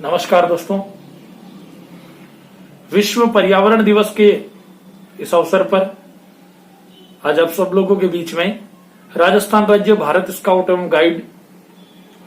नमस्कार दोस्तों, विश्व पर्यावरण दिवस के इस अवसर पर आज आप सब लोगों के बीच में राजस्थान राज्य भारत स्काउट एवं गाइड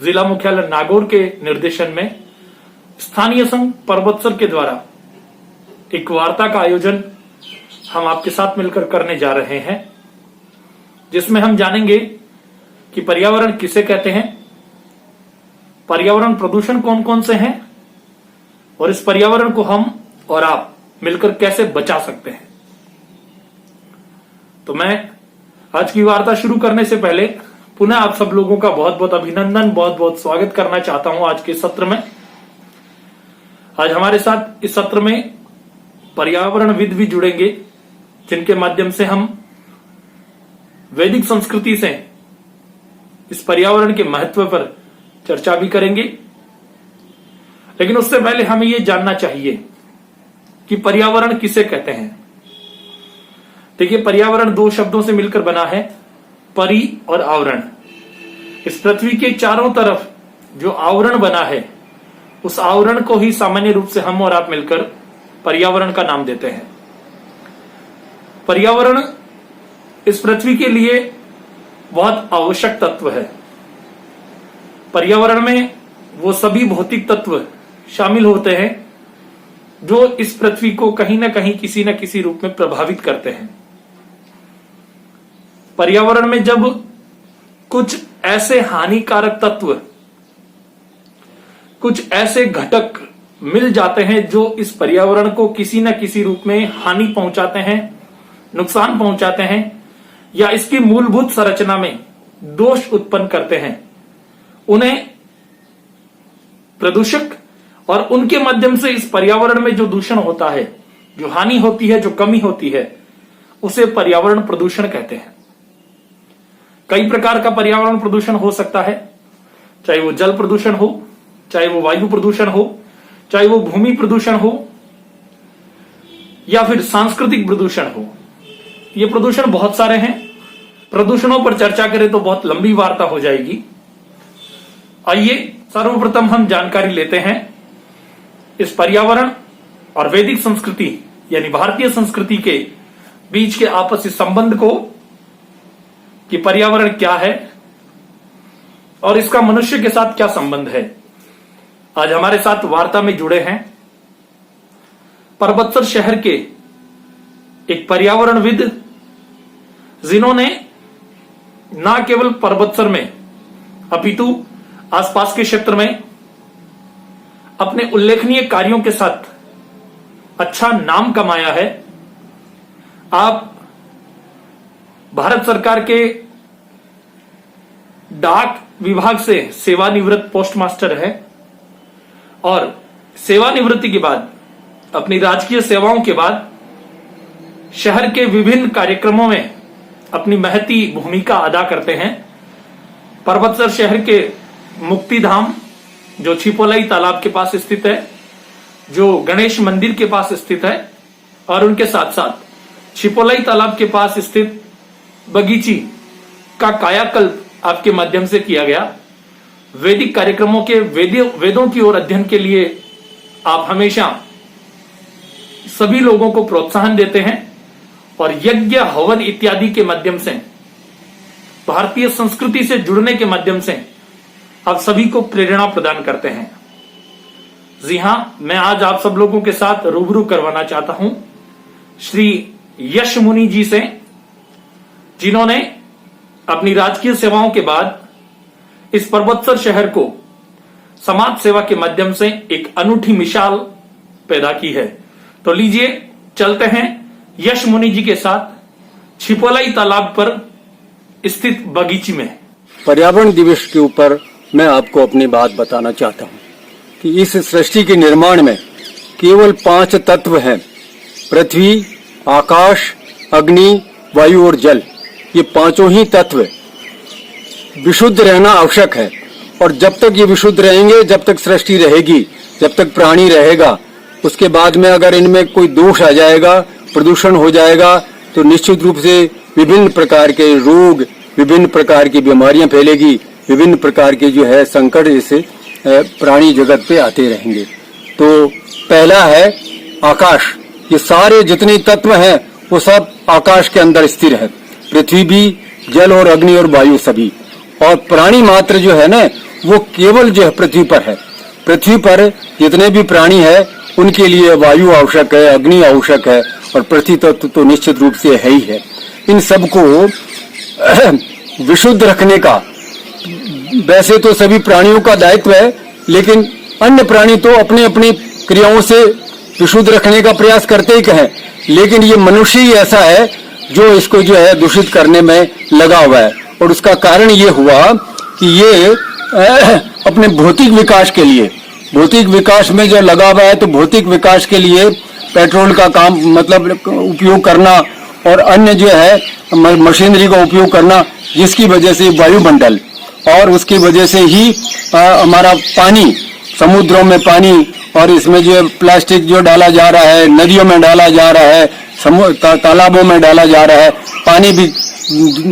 जिला मुख्यालय नागौर के निर्देशन में स्थानीय संघ परबतसर के द्वारा एक वार्ता का आयोजन हम आपके साथ मिलकर करने जा रहे हैं, जिसमें हम जानेंगे कि पर्यावरण किसे कहते हैं, पर्यावरण प्रदूषण कौन कौन से हैं और इस पर्यावरण को हम और आप मिलकर कैसे बचा सकते हैं। तो मैं आज की वार्ता शुरू करने से पहले पुनः आप सब लोगों का बहुत बहुत अभिनंदन, बहुत बहुत स्वागत करना चाहता हूं आज के सत्र में। आज हमारे साथ इस सत्र में पर्यावरणविद भी जुड़ेंगे, जिनके माध्यम से हम वैदिक संस्कृति से इस पर्यावरण के महत्व पर चर्चा भी करेंगे। लेकिन उससे पहले हमें यह जानना चाहिए कि पर्यावरण किसे कहते हैं। देखिए, पर्यावरण दो शब्दों से मिलकर बना है, परि और आवरण। इस पृथ्वी के चारों तरफ जो आवरण बना है, उस आवरण को ही सामान्य रूप से हम और आप मिलकर पर्यावरण का नाम देते हैं। पर्यावरण इस पृथ्वी के लिए बहुत आवश्यक तत्व है। पर्यावरण में वो सभी भौतिक तत्व शामिल होते हैं जो इस पृथ्वी को कहीं ना कहीं किसी न किसी रूप में प्रभावित करते हैं। पर्यावरण में जब कुछ ऐसे हानिकारक तत्व, कुछ ऐसे घटक मिल जाते हैं जो इस पर्यावरण को किसी न किसी रूप में हानि पहुंचाते हैं, नुकसान पहुंचाते हैं या इसकी मूलभूत संरचना में दोष उत्पन्न करते हैं, उन्हें प्रदूषक और उनके माध्यम से इस पर्यावरण में जो दूषण होता है, जो हानि होती है, जो कमी होती है, उसे पर्यावरण प्रदूषण कहते हैं। कई प्रकार का पर्यावरण प्रदूषण हो सकता है, चाहे वो जल प्रदूषण हो, चाहे वो वायु प्रदूषण हो, चाहे वो भूमि प्रदूषण हो या फिर सांस्कृतिक प्रदूषण हो। ये प्रदूषण बहुत सारे हैं। प्रदूषणों पर चर्चा करें तो बहुत लंबी वार्ता हो जाएगी। आइए सर्वप्रथम हम जानकारी लेते हैं इस पर्यावरण और वैदिक संस्कृति यानी भारतीय संस्कृति के बीच के आपसी संबंध को, कि पर्यावरण क्या है और इसका मनुष्य के साथ क्या संबंध है। आज हमारे साथ वार्ता में जुड़े हैं परबतसर शहर के एक पर्यावरणविद, जिन्होंने न केवल परबतसर में अपितु आसपास के क्षेत्र में अपने उल्लेखनीय कार्यों के साथ अच्छा नाम कमाया है। आप भारत सरकार के डाक विभाग से सेवानिवृत्त पोस्टमास्टर है और सेवानिवृत्ति के बाद, अपनी राजकीय सेवाओं के बाद, शहर के विभिन्न कार्यक्रमों में अपनी महती भूमिका अदा करते हैं। परबतसर शहर के मुक्तिधाम, जो छिपोलाई तालाब के पास स्थित है, जो गणेश मंदिर के पास स्थित है, और उनके साथ साथ छिपोलाई तालाब के पास स्थित बगीची का कायाकल्प आपके माध्यम से किया गया। वैदिक कार्यक्रमों के वेदों की ओर अध्ययन के लिए आप हमेशा सभी लोगों को प्रोत्साहन देते हैं और यज्ञ हवन इत्यादि के माध्यम से, भारतीय संस्कृति से जुड़ने के माध्यम से आप सभी को प्रेरणा प्रदान करते हैं। जी हां, मैं आज आप सब लोगों के साथ रूबरू करवाना चाहता हूं श्री यश मुनि जी से, जिन्होंने अपनी राजकीय सेवाओं के बाद इस परबतसर शहर को समाज सेवा के माध्यम से एक अनूठी मिसाल पैदा की है। तो लीजिए चलते हैं यश मुनि जी के साथ छिपोलाई तालाब पर स्थित बगीची में। पर्यावरण दिवस के ऊपर मैं आपको अपनी बात बताना चाहता हूँ कि इस सृष्टि के निर्माण में केवल 5 तत्व हैं: पृथ्वी, आकाश, अग्नि, वायु और जल। ये पांचों ही तत्व विशुद्ध रहना आवश्यक है, और जब तक ये विशुद्ध रहेंगे, जब तक सृष्टि रहेगी, जब तक प्राणी रहेगा, उसके बाद में अगर इनमें कोई दोष आ जाएगा, प्रदूषण हो जाएगा, तो निश्चित रूप से विभिन्न प्रकार के रोग, विभिन्न प्रकार की बीमारियां फैलेगी, विभिन्न प्रकार के जो है संकट इसे प्राणी जगत पे आते रहेंगे। तो पहला है आकाश। ये सारे जितने तत्व हैं वो सब आकाश के अंदर स्थिर है, पृथ्वी भी, जल और अग्नि और वायु सभी। और प्राणी मात्र जो है ना वो केवल जो है पृथ्वी पर है। पृथ्वी पर जितने भी प्राणी है उनके लिए वायु आवश्यक है, अग्नि आवश्यक है और पृथ्वी तत्व तो निश्चित रूप से है ही है। इन सबको विशुद्ध रखने का वैसे तो सभी प्राणियों का दायित्व है, लेकिन अन्य प्राणी तो अपने अपनी क्रियाओं से विशुद्ध रखने का प्रयास करते ही कहें, लेकिन ये मनुष्य ही ऐसा है जो इसको जो है दूषित करने में लगा हुआ है। और उसका कारण ये हुआ कि ये अपने भौतिक विकास के लिए, भौतिक विकास में जो लगा हुआ है, तो भौतिक विकास के लिए पेट्रोल का काम मतलब उपयोग करना और अन्य जो है मशीनरी का उपयोग करना, जिसकी वजह से वायुमंडल और उसकी वजह से ही हमारा पानी, समुद्रों में पानी और इसमें जो प्लास्टिक जो डाला जा रहा है, नदियों में डाला जा रहा है, तालाबों में डाला जा रहा है, पानी भी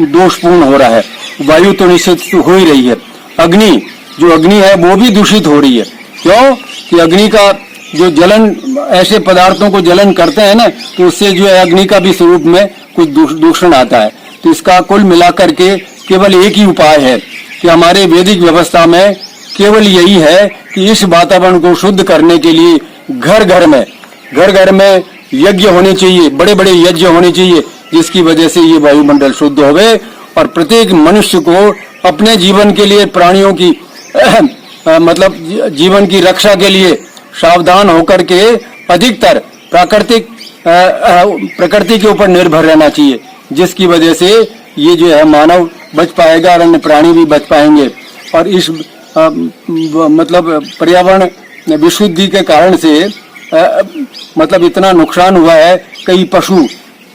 दोषपूर्ण हो रहा है। वायु तो निश्चित हो ही रही है। अग्नि, जो अग्नि है वो भी दूषित हो रही है। क्यों? कि अग्नि का जो जलन, ऐसे पदार्थों को जलन करते हैं ना, तो उससे जो है अग्नि का भी स्वरूप में कुछ दूषण आता है। तो इसका कुल मिलाकर के केवल एक ही उपाय है कि हमारे वैदिक व्यवस्था में केवल यही है कि इस वातावरण को शुद्ध करने के लिए घर घर में यज्ञ होने चाहिए, बड़े बड़े यज्ञ होने चाहिए, जिसकी वजह से ये वायुमंडल शुद्ध होवे और प्रत्येक मनुष्य को अपने जीवन के लिए, प्राणियों की मतलब जीवन की रक्षा के लिए सावधान होकर के अधिकतर प्रकृति के ऊपर निर्भर रहना चाहिए, जिसकी वजह से ये जो है मानव बच पाएगा और अन्य प्राणी भी बच पाएंगे। और इस मतलब पर्यावरण विशुद्धि के कारण से मतलब इतना नुकसान हुआ है, कई पशु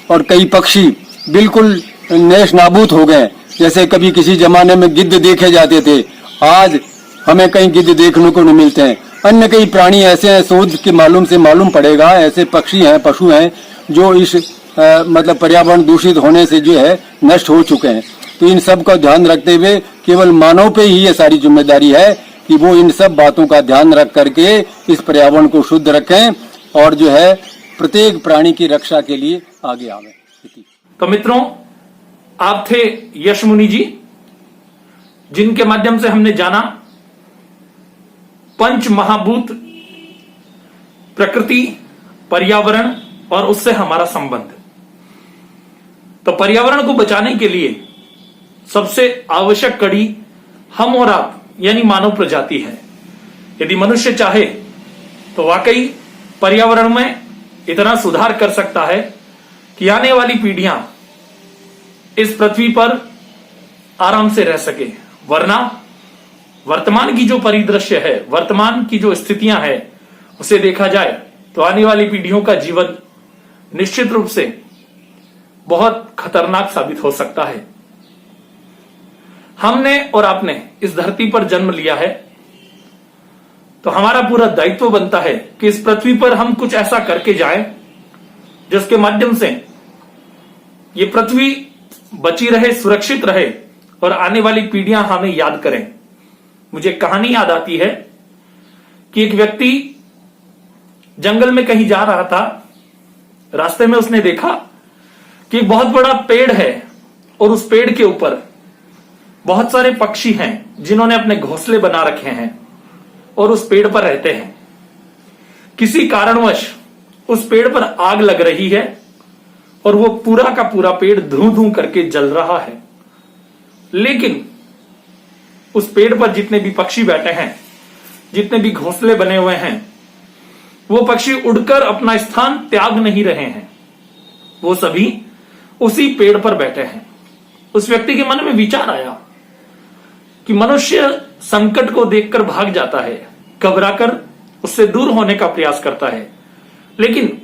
और कई पक्षी बिल्कुल नेश नाबूद हो गए। जैसे कभी किसी जमाने में गिद्ध देखे जाते थे, आज हमें कहीं गिद्ध देखने को नहीं मिलते हैं। अन्य कई प्राणी ऐसे हैं, शोध के मालूम पड़ेगा, ऐसे पक्षी हैं, पशु हैं जो इस मतलब पर्यावरण दूषित होने से जो है नष्ट हो चुके हैं। तो इन सब का ध्यान रखते हुए केवल मानव पे ही ये सारी जिम्मेदारी है कि वो इन सब बातों का ध्यान रख करके इस पर्यावरण को शुद्ध रखें और जो है प्रत्येक प्राणी की रक्षा के लिए आगे आवे। तो मित्रों, आप थे यश मुनि जी, जिनके माध्यम से हमने जाना पंच महाभूत, प्रकृति, पर्यावरण और उससे हमारा संबंध। तो पर्यावरण को बचाने के लिए सबसे आवश्यक कड़ी हम और आप यानी मानव प्रजाति है। यदि मनुष्य चाहे तो वाकई पर्यावरण में इतना सुधार कर सकता है कि आने वाली पीढ़ियां इस पृथ्वी पर आराम से रह सके। वरना वर्तमान की जो परिदृश्य है, वर्तमान की जो स्थितियां हैं, उसे देखा जाए तो आने वाली पीढ़ियों का जीवन निश्चित रूप से बहुत खतरनाक साबित हो सकता है। हमने और आपने इस धरती पर जन्म लिया है, तो हमारा पूरा दायित्व बनता है कि इस पृथ्वी पर हम कुछ ऐसा करके जाएं जिसके माध्यम से ये पृथ्वी बची रहे, सुरक्षित रहे और आने वाली पीढ़ियां हमें याद करें। मुझे कहानी याद आती है कि एक व्यक्ति जंगल में कहीं जा रहा था। रास्ते में उसने देखा कि एक बहुत बड़ा पेड़ है और उस पेड़ के ऊपर बहुत सारे पक्षी हैं जिन्होंने अपने घोंसले बना रखे हैं और उस पेड़ पर रहते हैं। किसी कारणवश उस पेड़ पर आग लग रही है और वो पूरा का पूरा पेड़ धूं धूं करके जल रहा है। लेकिन उस पेड़ पर जितने भी पक्षी बैठे हैं, जितने भी घोंसले बने हुए हैं, वो पक्षी उड़कर अपना स्थान त्याग नहीं रहे हैं, वो सभी उसी पेड़ पर बैठे हैं। उस व्यक्ति के मन में विचार आया कि मनुष्य संकट को देखकर भाग जाता है, घबराकर उससे दूर होने का प्रयास करता है, लेकिन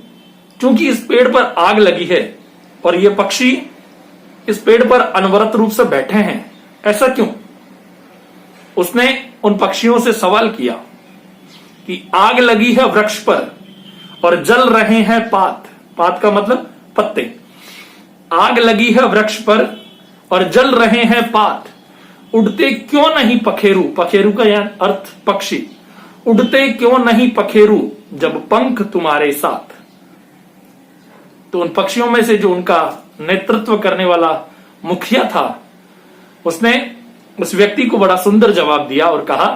चूंकि इस पेड़ पर आग लगी है और ये पक्षी इस पेड़ पर अनवरत रूप से बैठे हैं, ऐसा क्यों? उसने उन पक्षियों से सवाल किया कि आग लगी है वृक्ष पर और जल रहे हैं पात, पात का मतलब पत्ते। आग लगी है वृक्ष पर और जल रहे हैं पात, उड़ते क्यों नहीं पखेरु, पखेरु का यह अर्थ पक्षी, उड़ते क्यों नहीं पखेरु जब पंख तुम्हारे साथ। तो उन पक्षियों में से जो उनका नेतृत्व करने वाला मुखिया था, उसने उस व्यक्ति को बड़ा सुंदर जवाब दिया और कहा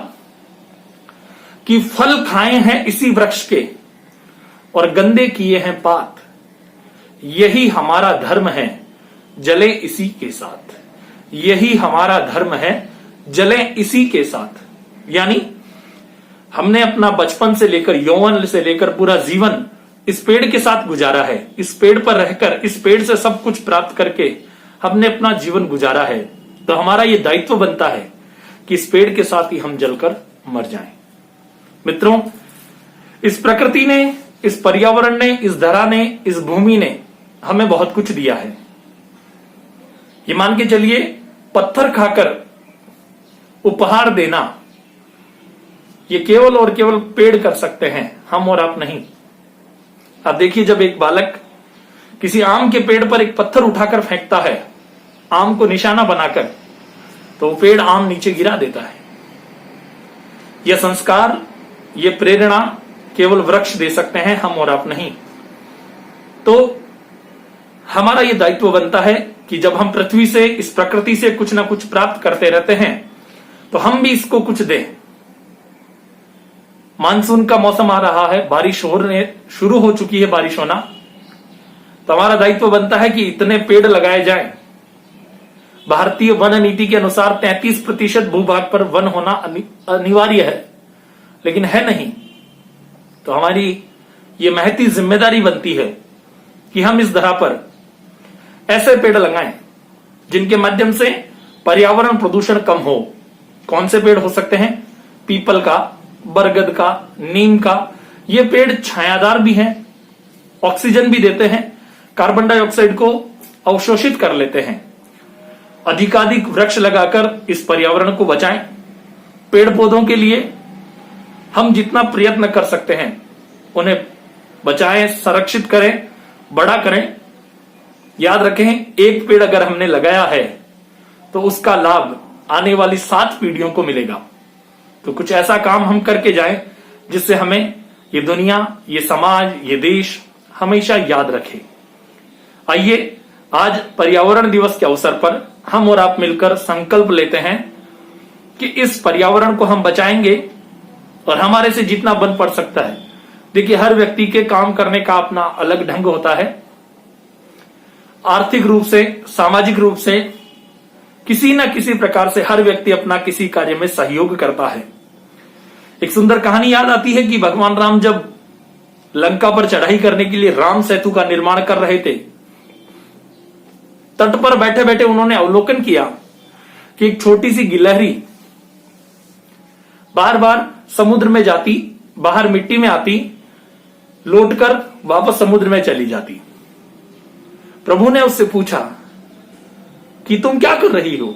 कि फल खाए हैं इसी वृक्ष के और गंदे किए हैं पात, यही हमारा धर्म है जले इसी के साथ, यही हमारा धर्म है जले इसी के साथ। यानी हमने अपना बचपन से लेकर यौवन से लेकर पूरा जीवन इस पेड़ के साथ गुजारा है, इस पेड़ पर रहकर इस पेड़ से सब कुछ प्राप्त करके हमने अपना जीवन गुजारा है। तो हमारा यह दायित्व बनता है कि इस पेड़ के साथ ही हम जलकर मर जाएं। मित्रों, इस प्रकृति ने, इस पर्यावरण ने, इस धरा ने, इस भूमि ने हमें बहुत कुछ दिया है। ये मान के चलिए, पत्थर खाकर उपहार देना ये केवल और केवल पेड़ कर सकते हैं, हम और आप नहीं। आप देखिए, जब एक बालक किसी आम के पेड़ पर एक पत्थर उठाकर फेंकता है, आम को निशाना बनाकर, तो वो पेड़ आम नीचे गिरा देता है। यह संस्कार, यह प्रेरणा केवल वृक्ष दे सकते हैं, हम और आप नहीं। तो हमारा यह दायित्व बनता है कि जब हम पृथ्वी से, इस प्रकृति से कुछ ना कुछ प्राप्त करते रहते हैं, तो हम भी इसको कुछ दें। मानसून का मौसम आ रहा है, बारिश होने शुरू हो चुकी है, बारिश होना, तो हमारा दायित्व बनता है कि इतने पेड़ लगाए जाएं। भारतीय वन नीति के अनुसार 33% भूभाग पर वन होना अनिवार्य है, लेकिन है नहीं। तो हमारी ये महती जिम्मेदारी बनती है कि हम इस धरा पर ऐसे पेड़ लगाएं जिनके माध्यम से पर्यावरण प्रदूषण कम हो। कौन से पेड़ हो सकते हैं? पीपल का, बरगद का, नीम का। ये पेड़ छायादार भी हैं, ऑक्सीजन भी देते हैं, कार्बन डाइऑक्साइड को अवशोषित कर लेते हैं। अधिकाधिक वृक्ष लगाकर इस पर्यावरण को बचाएं। पेड़ पौधों के लिए हम जितना प्रयत्न कर सकते हैं उन्हें बचाएं, संरक्षित करें, बड़ा करें। याद रखें, एक पेड़ अगर हमने लगाया है तो उसका लाभ आने वाली 7 पीढ़ियों को मिलेगा। तो कुछ ऐसा काम हम करके जाएं जिससे हमें ये दुनिया, ये समाज, ये देश हमेशा याद रखे। आइए, आज पर्यावरण दिवस के अवसर पर हम और आप मिलकर संकल्प लेते हैं कि इस पर्यावरण को हम बचाएंगे और हमारे से जितना बन पड़ सकता है। देखिए, हर व्यक्ति के काम करने का अपना अलग ढंग होता है। आर्थिक रूप से, सामाजिक रूप से, किसी न किसी प्रकार से हर व्यक्ति अपना किसी कार्य में सहयोग करता है। एक सुंदर कहानी याद आती है कि भगवान राम जब लंका पर चढ़ाई करने के लिए राम सेतु का निर्माण कर रहे थे, तट पर बैठे बैठे उन्होंने अवलोकन किया कि एक छोटी सी गिलहरी बार बार समुद्र में जाती, बाहर मिट्टी में आती, लौटकर वापस समुद्र में चली जाती। प्रभु ने उससे पूछा कि तुम क्या कर रही हो?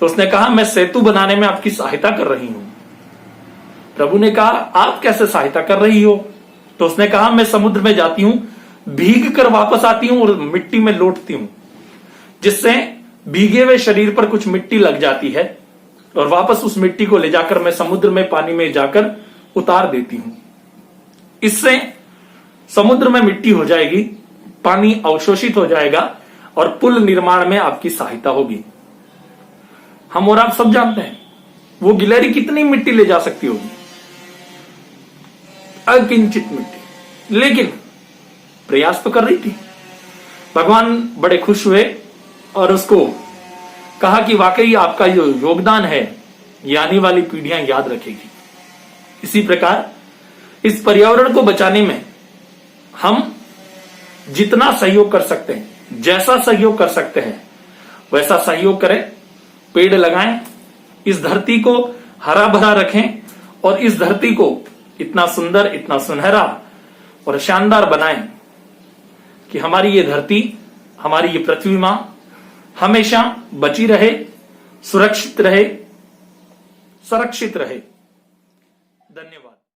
तो उसने कहा, मैं सेतु बनाने में आपकी सहायता कर रही हूं। प्रभु ने कहा, आप कैसे सहायता कर रही हो? तो उसने कहा, मैं समुद्र में जाती हूं, भीग कर वापस आती हूं और मिट्टी में लौटती हूं, जिससे भीगे हुए शरीर पर कुछ मिट्टी लग जाती है और वापस उस मिट्टी को ले जाकर मैं समुद्र में, पानी में जाकर उतार देती हूं। इससे समुद्र में मिट्टी हो जाएगी, पानी अवशोषित हो जाएगा और पुल निर्माण में आपकी सहायता होगी। हम और आप सब जानते हैं वो गिलहरी कितनी मिट्टी ले जा सकती होगी, अकिंचित मिट्टी, लेकिन प्रयास तो कर रही थी। भगवान बड़े खुश हुए और उसको कहा कि वाकई आपका जो योगदान है ये आने वाली पीढ़ियां याद रखेगी। इसी प्रकार इस पर्यावरण को बचाने में हम जितना सहयोग कर सकते हैं, जैसा सहयोग कर सकते हैं, वैसा सहयोग करें। पेड़ लगाएं, इस धरती को हरा भरा रखें और इस धरती को इतना सुंदर, इतना सुनहरा और शानदार बनाएं कि हमारी ये धरती, हमारी ये पृथ्वी मां हमेशा बची रहे, सुरक्षित रहे, संरक्षित रहे। धन्यवाद।